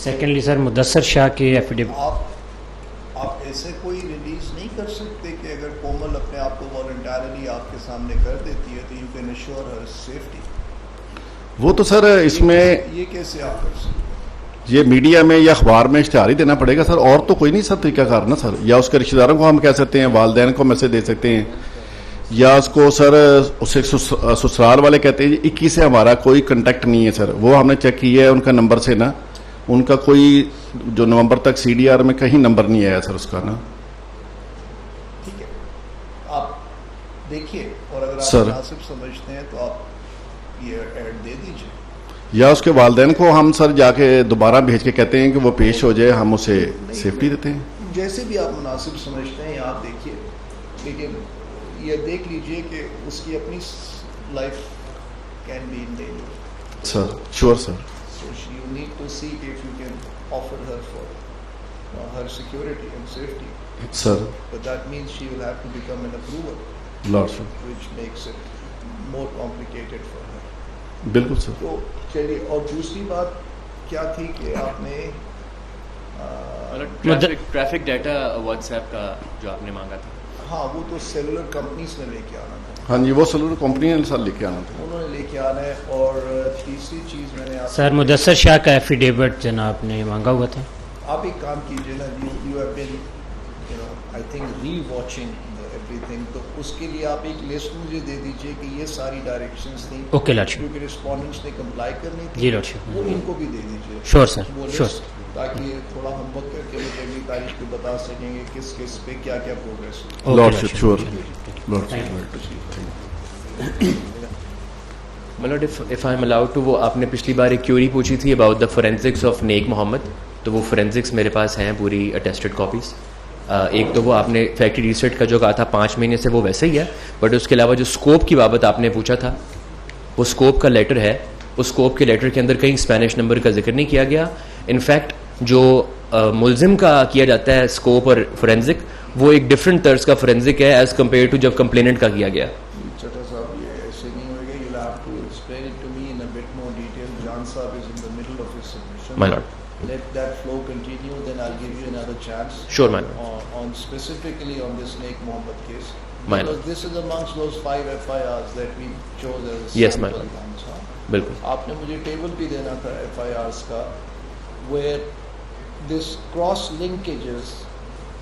Secondly سر مدثر شاہ کے affidavit آپ ایسے کوئی ریلیز نہیں کر سکتے کہ اگر کومل اپنے آپ کو والنٹرلی آپ کے سامنے کر دیتی ہے تو you can ensure her safety. وہ تو سر اس میں یہ کیسے آپ کر سکتے ہیں؟ یہ میڈیا میں یا اخبار میں اشتہار ہی دینا پڑے گا سر, اور تو کوئی نہیں سر طریقہ کار نا سر. یا اس کے رشتہ داروں کو ہم کہہ سکتے ہیں, والدین کو میسج دے سکتے ہیں, یا اس کو سر اسے سسرال والے کہتے ہیں 21 سے ہمارا کوئی کنٹیکٹ نہیں ہے سر. وہ ہم نے چیک کیا ہے ان کا نمبر سے نا, ان کا کوئی جو نومبر تک سی ڈی آر میں کہیں نمبر نہیں آیا سر اس کا نا. ٹھیک ہے, آپ دیکھیے اور اگر آپ مناسب سمجھتے ہیں تو آپ یہ ایڈ دے دیجیے, یا اس کے والدین کو ہم سر جا کے دوبارہ بھیج کے کہتے ہیں کہ وہ پیش ہو جائے, ہم اسے سیفٹی دیتے ہیں. جیسے بھی آپ مناسب سمجھتے ہیں آپ دیکھیے, لیکن یہ دیکھ لیجئے کہ اس کی اپنی life can be in danger. Sir sure sir. So you need to see if you can offer her for her security and safety. Sir. But that means she will have to become an approver. Lord sir. Which makes it more complicated for her. بالکل سر. تو چلیے, اور دوسری بات کیا تھی کہ آپ نے ٹریفک ڈیٹا واٹس ایپ کا جو آپ نے مانگا تھا. ہاں وہ تو سیلولر کمپنیز نے لے کے آنا تھا. ہاں جی, وہ سیلولر کمپنی نے سر لے کے آنا تھا, انہوں نے لے کے آنا ہے. اور تیسری چیز میں نے سر مدثر شاہ کا ایفیڈیوٹ جناب نے مانگا ہوا تھا. آپ ایک کام کیجیے نا, you have been I think rewatching everything, تو اس کے لیے آپ ایک لسٹ مجھے دے دیجیے کہ یہ ساری ڈائریکشنز تھیں. اوکے لاٹ کیونکہ رسپونڈنٹس نے کمپلائی کرنی تھی. جی لاٹ وہ ان کو بھی دے دیجیے. شور سر, شور, تاکہ تھوڑا ہم وقت کر کے مجھے اگلی تاریخ کو بتا سکیں گے کس کس پہ کیا کیا پروگریس ہو. مطلب if I'm allowed to, وہ آپ نے پچھلی بار ایک کیوری پوچھی تھی about the forensics of نیک محمد, تو وہ فورینسکس میرے پاس ہیں پوری اٹیسٹڈ کاپیز. ایک تو وہ آپ نے فیکٹری ریسرچ کا جو کہا تھا 5 مہینے سے وہ ویسے ہی ہے, بٹ اس کے علاوہ جو اسکوپ کی بابت آپ نے پوچھا تھا وہ اسکوپ کا لیٹر ہے. اس اسکوپ کے لیٹر کے اندر کہیں اسپینش نمبر کا ذکر نہیں کیا گیا. انفیکٹ جو ملزم کا کیا جاتا ہے اسکوپ اور فورینزک, وہ ایک ڈفرنٹ طرز کا فورینزک ہے ایز کمپیئر ٹو جب کمپلیننٹ کا کیا گیا. چٹا صاحب یہ ایسے نہیں ہوئے گا, you'll have to explain it to me in a bit more detail. Jan Saab is in the middle of his submission. My lord. Let that flow continue, then I'll give you another chance. Sure, my lord. On specifically on this Naik Mohammed case. My because lord. this is amongst those 5 FIRs that we chose as a yes, my lord. بالکل. آپ نے مجھے table بھی دینا تھا FIRs کا, where this cross linkages